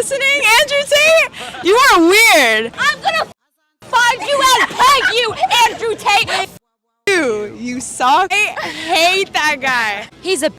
listening, Andrew Tate? You are weird. I'm gonna find you and peg you, Andrew Tate. You suck. I hate that guy. He's a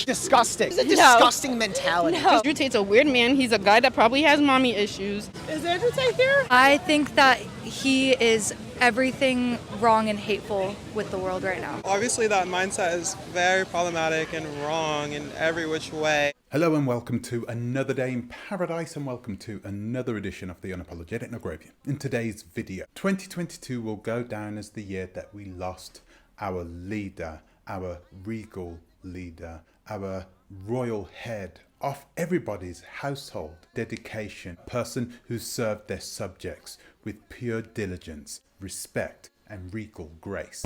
Disgusting. It's a disgusting mentality. No. Andrew Tate's a weird man. He's a guy that probably has mommy issues. Is Andrew Tate here? I think that he is everything wrong and hateful with the world right now. Obviously that mindset is very problematic and wrong in every which way. Hello and welcome to another day in paradise, and welcome to another edition of the Unapologetic Negrovian. In today's video, 2022 will go down as the year that we lost our leader, our regal leader, our royal head of everybody's household dedication, person who served their subjects with pure diligence, respect and regal grace.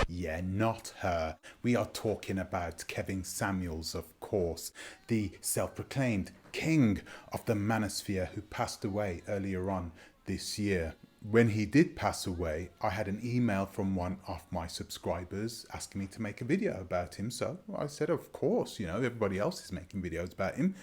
Yeah, not her. We are talking about Kevin Samuels, of course, the self-proclaimed king of the manosphere who passed away earlier on this year. When he did pass away, I had an email from one of my subscribers asking me to make a video about him. So I said, of course, everybody else is making videos about him.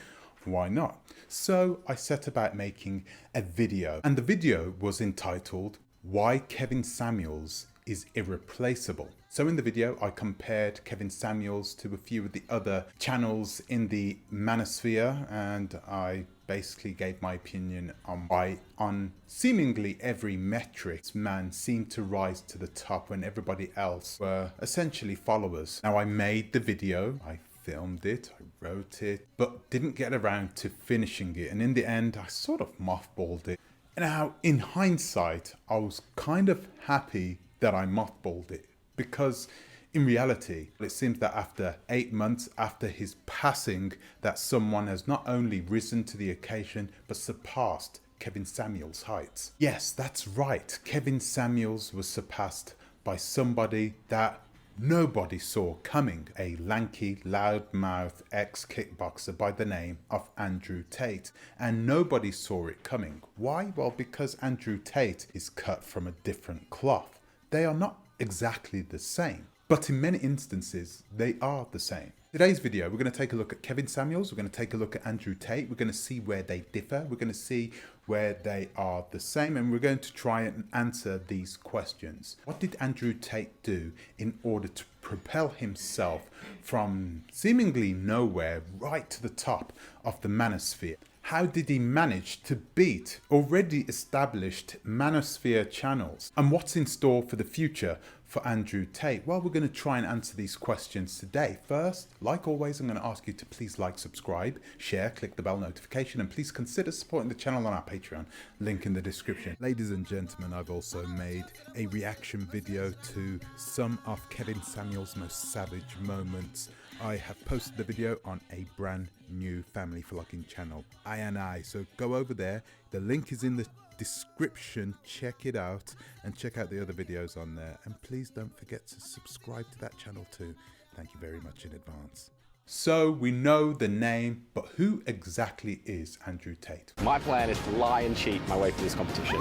Why not? So I set about making a video, and the video was entitled, Why Kevin Samuels is Irreplaceable. So in the video, I compared Kevin Samuels to a few of the other channels in the manosphere, and I basically gave my opinion on why on seemingly every metric this man seemed to rise to the top when everybody else were essentially followers. Now I made the video, I filmed it, I wrote it, but didn't get around to finishing it, and in the end I sort of mothballed it. Now in hindsight, I was kind of happy that I mothballed it, because in reality, it seems that after 8 months after his passing, that someone has not only risen to the occasion, but surpassed Kevin Samuels' heights. Yes, that's right. Kevin Samuels was surpassed by somebody that nobody saw coming. A lanky, loudmouth ex-kickboxer by the name of Andrew Tate. And nobody saw it coming. Why? Well, because Andrew Tate is cut from a different cloth. They are not exactly the same, but in many instances, they are the same. Today's video, we're going to take a look at Kevin Samuels, we're going to take a look at Andrew Tate, we're going to see where they differ, we're going to see where they are the same, and we're going to try and answer these questions. What did Andrew Tate do in order to propel himself from seemingly nowhere right to the top of the manosphere? How did he manage to beat already established manosphere channels? And what's in store for the future for Andrew Tate? Well, we're going to try and answer these questions today. First, like always, I'm going to ask you to please like, subscribe, share, click the bell notification, and please consider supporting the channel on our Patreon, link in the description. Ladies and gentlemen, I've also made a reaction video to some of Kevin Samuels' most savage moments. I have posted the video on a brand new family vlogging channel, I. So go over there. The link is in the description. Check it out and check out the other videos on there. And please don't forget to subscribe to that channel too. Thank you very much in advance. So we know the name, but who exactly is Andrew Tate? My plan is to lie and cheat my way through this competition.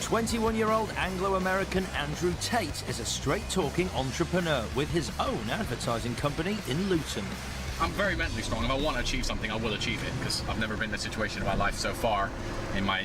21-year-old Anglo-American Andrew Tate is a straight-talking entrepreneur with his own advertising company in Luton. I'm very mentally strong. If I want to achieve something, I will achieve it, because I've never been in a situation in my life so far in my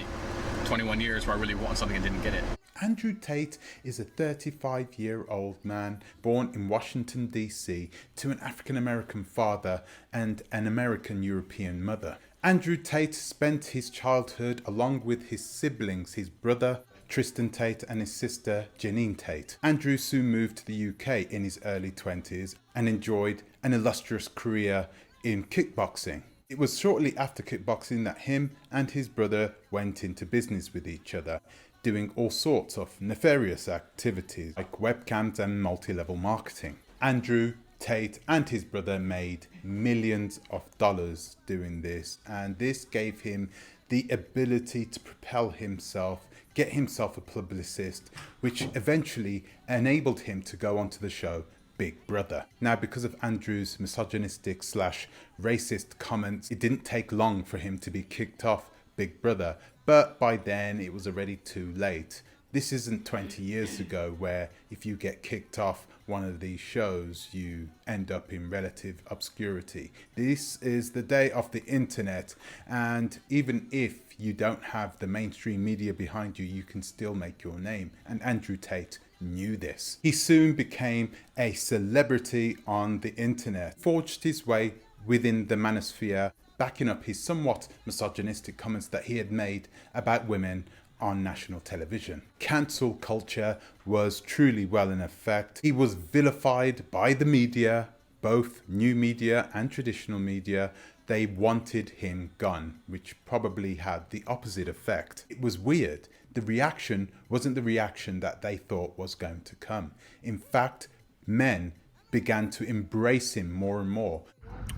21 years where I really wanted something and didn't get it. Andrew Tate is a 35-year-old man born in Washington, D.C. to an African-American father and an American-European mother. Andrew Tate spent his childhood along with his siblings, his brother Tristan Tate and his sister Janine Tate. Andrew soon moved to the UK in his early 20s and enjoyed an illustrious career in kickboxing. It was shortly after kickboxing that him and his brother went into business with each other, doing all sorts of nefarious activities like webcams and multi-level marketing. Andrew Tate and his brother made millions of dollars doing this, and this gave him the ability to propel himself, get himself a publicist, which eventually enabled him to go onto the show Big Brother. Now, because of Andrew's misogynistic / racist comments, it didn't take long for him to be kicked off Big Brother, but by then it was already too late. This isn't 20 years ago where if you get kicked off one of these shows, you end up in relative obscurity. This is the day of the internet, and even if you don't have the mainstream media behind you, you can still make your name. And Andrew Tate knew this. He soon became a celebrity on the internet, forged his way within the manosphere, backing up his somewhat misogynistic comments that he had made about women on national television. Cancel culture was truly well in effect. He was vilified by the media, both new media and traditional media. They wanted him gone, which probably had the opposite effect. It was weird. The reaction wasn't the reaction that they thought was going to come. In fact, men began to embrace him more and more.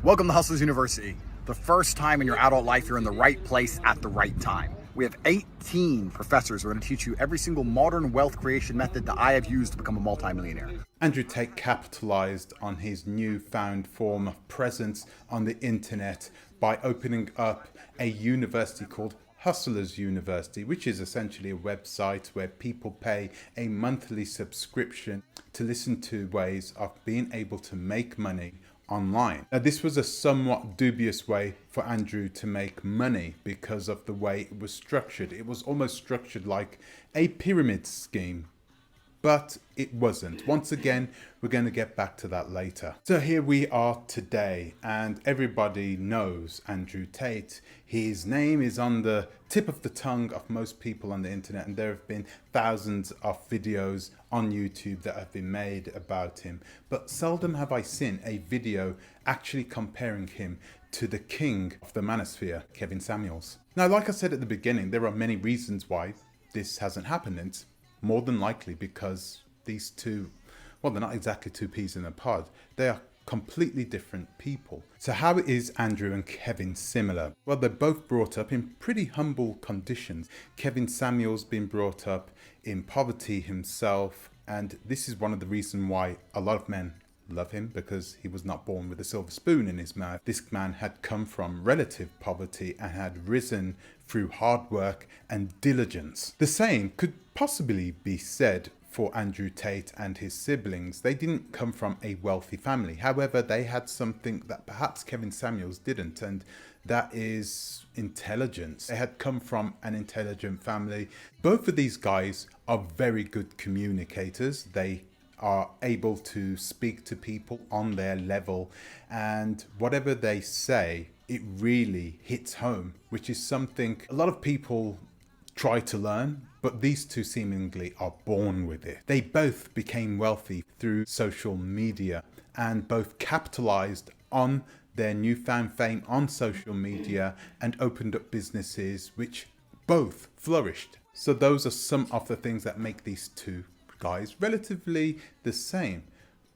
Welcome to Hustlers University. The first time in your adult life, you're in the right place at the right time. We have 18 professors who are going to teach you every single modern wealth creation method that I have used to become a multimillionaire. Andrew Tate capitalized on his newfound form of presence on the internet by opening up a university called Hustlers University, which is essentially a website where people pay a monthly subscription to listen to ways of being able to make money online. Now, this was a somewhat dubious way for Andrew to make money because of the way it was structured. It was almost structured like a pyramid scheme, but it wasn't. Once again, we're going to get back to that later. So here we are today, and everybody knows Andrew Tate. His name is on the tip of the tongue of most people on the internet, and there have been thousands of videos on YouTube that have been made about him. But seldom have I seen a video actually comparing him to the king of the manosphere, Kevin Samuels. Now, like I said at the beginning, there are many reasons why this hasn't happened. It's more than likely because these two, well, they're not exactly two peas in a pod. They are completely different people. So how is Andrew and Kevin similar? Well, they're both brought up in pretty humble conditions. Kevin Samuels been brought up in poverty himself, and this is one of the reasons why a lot of men love him, because he was not born with a silver spoon in his mouth. This man had come from relative poverty and had risen through hard work and diligence. The same could possibly be said for Andrew Tate and his siblings. They didn't come from a wealthy family. However, they had something that perhaps Kevin Samuels didn't, and that is intelligence. They had come from an intelligent family. Both of these guys are very good communicators. They are able to speak to people on their level, and whatever they say, it really hits home, which is something a lot of people try to learn, but these two seemingly are born with it. They both became wealthy through social media and both capitalized on their newfound fame on social media and opened up businesses which both flourished. So those are some of the things that make these two guys relatively the same.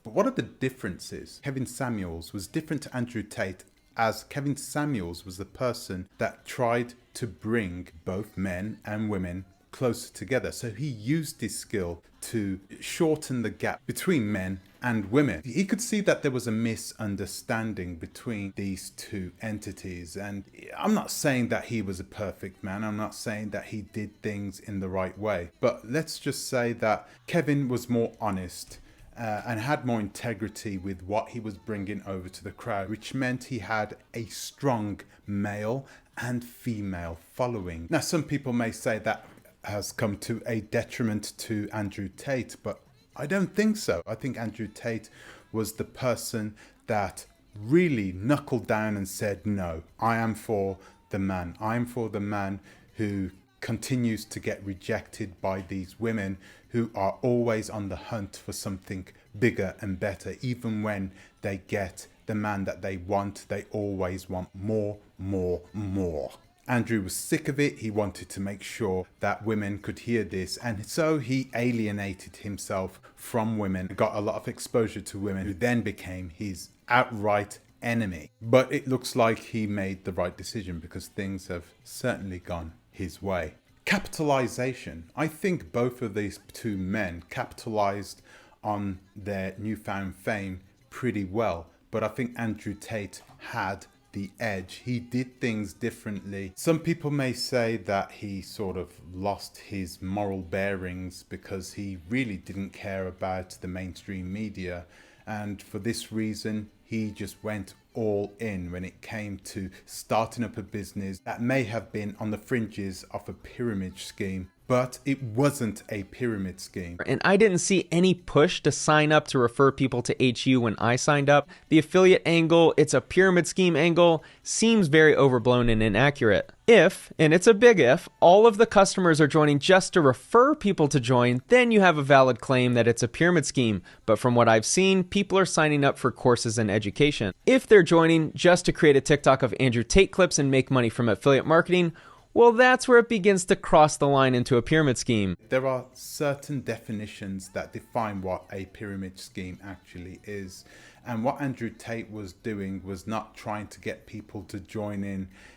But what are the differences? Kevin Samuels was different to Andrew Tate, as Kevin Samuels was the person that tried to bring both men and women closer together. So he used his skill to shorten the gap between men and women. He could see that there was a misunderstanding between these two entities. And I'm not saying that he was a perfect man. I'm not saying that he did things in the right way. But let's just say that Kevin was more honest and had more integrity with what he was bringing over to the crowd, which meant he had a strong male and female following. Now, some people may say that has come to a detriment to Andrew Tate, but I don't think so. I think Andrew Tate was the person that really knuckled down and said, no, I am for the man. I am for the man who continues to get rejected by these women who are always on the hunt for something bigger and better. Even when they get the man that they want, they always want more, more, more. Andrew was sick of it. He wanted to make sure that women could hear this, and so he alienated himself from women, got a lot of exposure to women, who then became his outright enemy. But it looks like he made the right decision, because things have certainly gone his way. Capitalization. I think both of these two men capitalized on their newfound fame pretty well, but I think Andrew Tate had the edge. He did things differently. Some people may say that he sort of lost his moral bearings because he really didn't care about the mainstream media, and for this reason he just went all in when it came to starting up a business that may have been on the fringes of a pyramid scheme. But it wasn't a pyramid scheme. And I didn't see any push to sign up to refer people to HU when I signed up. The affiliate angle, it's a pyramid scheme angle, seems very overblown and inaccurate. If, and it's a big if, all of the customers are joining just to refer people to join, then you have a valid claim that it's a pyramid scheme. But from what I've seen, people are signing up for courses and education. If they're joining just to create a TikTok of Andrew Tate clips and make money from affiliate marketing, well, that's where it begins to cross the line into a pyramid scheme. There are certain definitions that define what a pyramid scheme actually is. And what Andrew Tate was doing was not trying to get people to join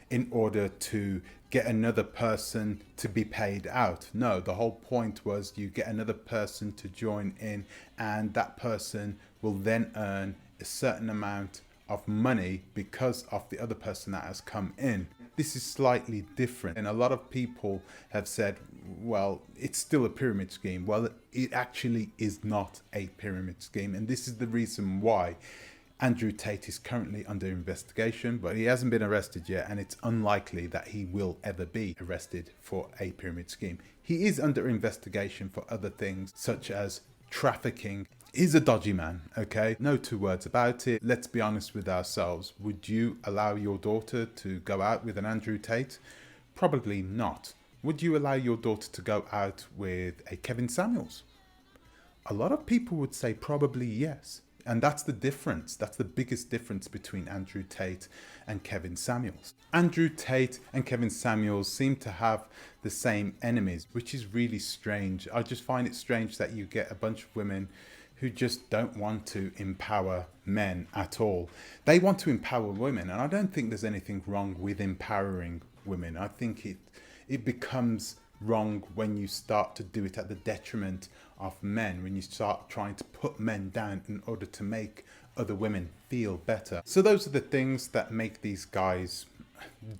in order to get another person to be paid out. No, the whole point was you get another person to join in, and that person will then earn a certain amount of money because of the other person that has come in. This is slightly different, and a lot of people have said, well, it's still a pyramid scheme. Well, it actually is not a pyramid scheme, and this is the reason why Andrew Tate is currently under investigation, but he hasn't been arrested yet, and it's unlikely that he will ever be arrested for a pyramid scheme. He is under investigation for other things, such as trafficking. He's a dodgy man, okay? No two words about it. Let's be honest with ourselves. Would you allow your daughter to go out with an Andrew Tate? Probably not. Would you allow your daughter to go out with a Kevin Samuels? A lot of people would say probably yes. And that's the difference. That's the biggest difference between Andrew Tate and Kevin Samuels. Andrew Tate and Kevin Samuels seem to have the same enemies, which is really strange. I just find it strange that you get a bunch of women who just don't want to empower men at all. They want to empower women, and I don't think there's anything wrong with empowering women. I think it becomes wrong when you start to do it at the detriment of men, when you start trying to put men down in order to make other women feel better. So those are the things that make these guys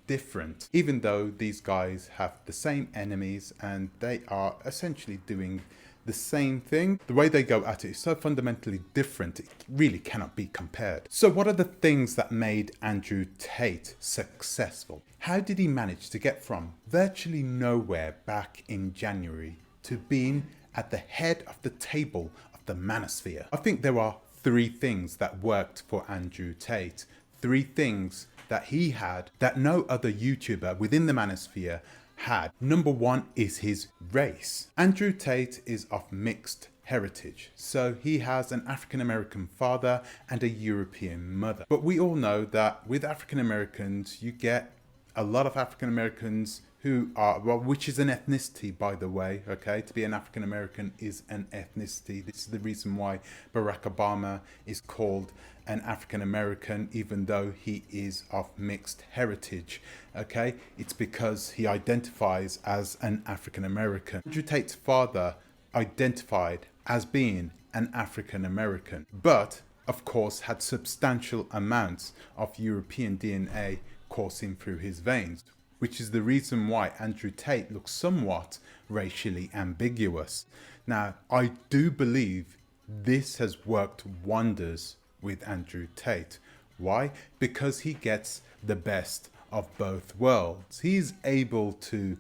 different, even though these guys have the same enemies and they are essentially doing the same thing. The way they go at it is so fundamentally different, it really cannot be compared. So what are the things that made Andrew Tate successful? How did he manage to get from virtually nowhere back in January to being at the head of the table of the manosphere? I think there are three things that worked for Andrew Tate. Three things that he had that no other YouTuber within the manosphere had. Number one is his race. Andrew Tate is of mixed heritage, so he has an African American father and a European mother. But we all know that with African Americans, you get a lot of African Americans who are, well, which is an ethnicity, by the way, okay? To be an African American is an ethnicity. This is the reason why Barack Obama is called an African American, even though he is of mixed heritage, okay? It's because he identifies as an African American. Andrew Tate's father identified as being an African American, but of course had substantial amounts of European DNA coursing through his veins, which is the reason why Andrew Tate looks somewhat racially ambiguous. Now, I do believe this has worked wonders with Andrew Tate. Why? Because he gets the best of both worlds. He's able to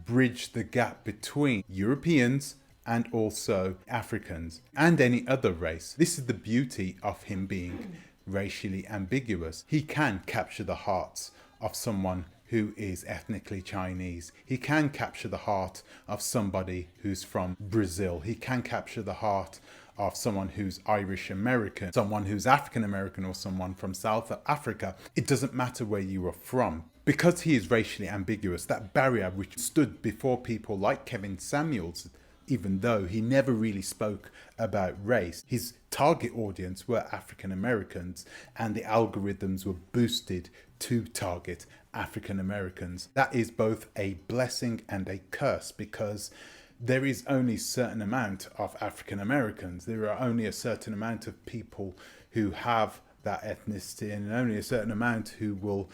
bridge the gap between Europeans and also Africans and any other race. This is the beauty of him being racially ambiguous. He can capture the hearts of someone who is ethnically Chinese. He can capture the heart of somebody who's from Brazil. He can capture the heart of someone who's Irish American, someone who's African American, or someone from South Africa. It doesn't matter where you are from. Because he is racially ambiguous, that barrier which stood before people like Kevin Samuels, even though he never really spoke about race, his target audience were African Americans, and the algorithms were boosted to target African Americans. That is both a blessing and a curse, because there is only a certain amount of African Americans. There are only a certain amount of people who have that ethnicity and only a certain amount who will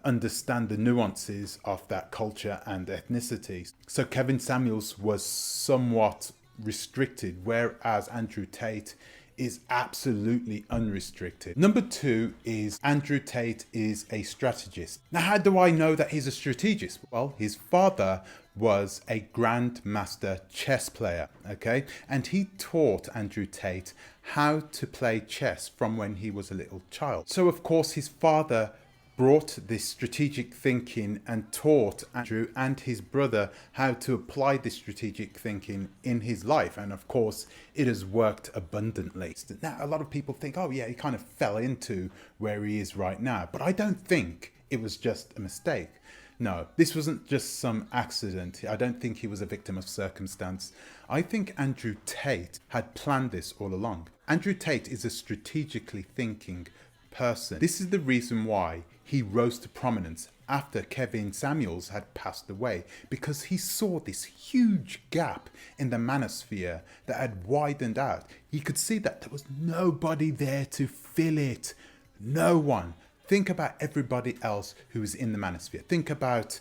understand the nuances of that culture and ethnicity. So Kevin Samuels was somewhat restricted, whereas Andrew Tate is absolutely unrestricted. Number 2 is Andrew Tate is a strategist. Now, how do I know that he's a strategist? Well, his father was a grandmaster chess player, okay? And he taught Andrew Tate how to play chess from when he was a little child. So of course his father brought this strategic thinking and taught Andrew and his brother how to apply this strategic thinking in his life. And of course, it has worked abundantly. Now, a lot of people think, oh yeah, he kind of fell into where he is right now. But I don't think it was just a mistake. No, this wasn't just some accident. I don't think he was a victim of circumstance. I think Andrew Tate had planned this all along. Andrew Tate is a strategically thinking person. This is the reason why he rose to prominence after Kevin Samuels had passed away, because he saw this huge gap in the manosphere that had widened out. He could see that there was nobody there to fill it. No one. Think about everybody else who was in the manosphere. Think about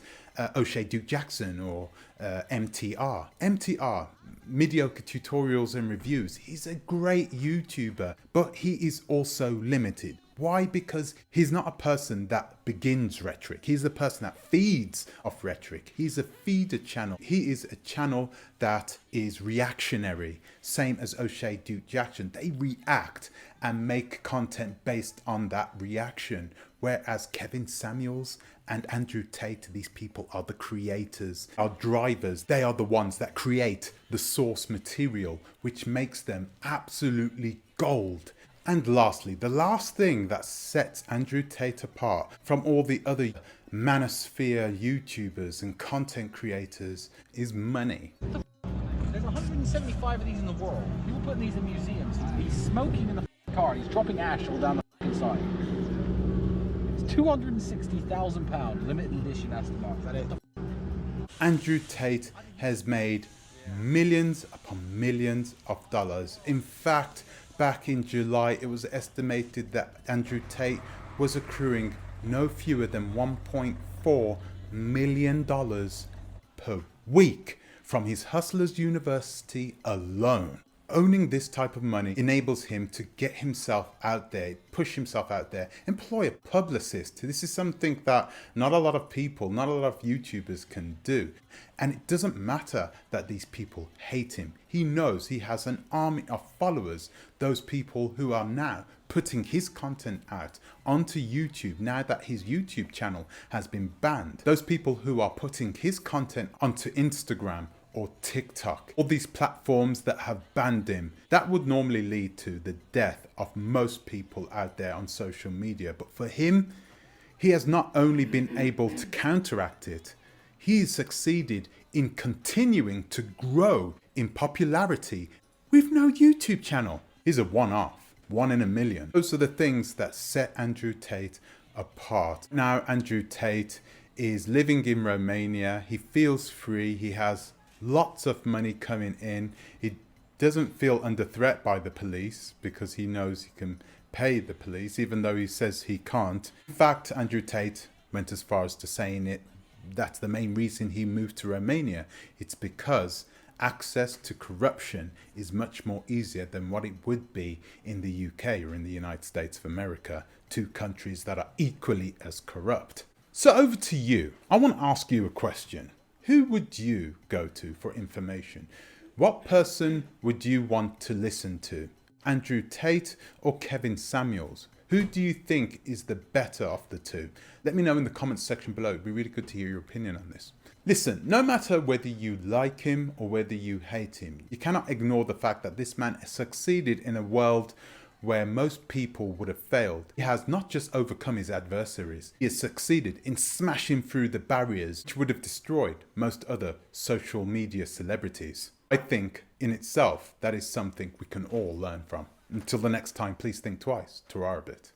O'Shea Duke Jackson or MTR. MTR, mediocre tutorials and reviews. He's a great YouTuber, but he is also limited. Why? Because he's not a person that begins rhetoric. He's a person that feeds off rhetoric. He's a feeder channel. He is a channel that is reactionary, same as O'Shea Duke Jackson. They react and make content based on that reaction. Whereas Kevin Samuels and Andrew Tate, these people are the creators, are drivers. They are the ones that create the source material, which makes them absolutely gold. And lastly, the last thing that sets Andrew Tate apart from all the other manosphere YouTubers and content creators is money. There's 175 of these in the world. People putting these in museums. He's smoking in the car. He's dropping ash all down the side. It's £260,000 limited edition Aston Martin. Is that it? Andrew Tate has made millions upon millions of dollars. In fact, back in July, it was estimated that Andrew Tate was accruing no fewer than $1.4 million per week from his Hustlers University alone. Owning this type of money enables him to get himself out there, push himself out there, employ a publicist. This is something that not a lot of people, not a lot of YouTubers can do. And it doesn't matter that these people hate him. He knows he has an army of followers, those people who are now putting his content out onto YouTube now that his YouTube channel has been banned. Those people who are putting his content onto Instagram or TikTok, all these platforms that have banned him. That would normally lead to the death of most people out there on social media. But for him, he has not only been able to counteract it, he's succeeded in continuing to grow in popularity with no YouTube channel. He's a one-off, 1 in a million. Those are the things that set Andrew Tate apart. Now Andrew Tate is living in Romania. He feels free. He has lots of money coming in. He doesn't feel under threat by the police because he knows he can pay the police, even though he says he can't. In fact, Andrew Tate went as far as to saying that's the main reason he moved to Romania. It's because access to corruption is much more easier than what it would be in the UK or in the United States of America, two countries that are equally as corrupt. So over to you. I want to ask you a question. Who would you go to for information? What person would you want to listen to? Andrew Tate or Kevin Samuels? Who do you think is the better of the two? Let me know in the comments section below. It'd be really good to hear your opinion on this. Listen, no matter whether you like him or whether you hate him, you cannot ignore the fact that this man has succeeded in a world where most people would have failed. He has not just overcome his adversaries, he has succeeded in smashing through the barriers which would have destroyed most other social media celebrities. I think in itself that is something we can all learn from. Until the next time, please think twice. Torah a bit.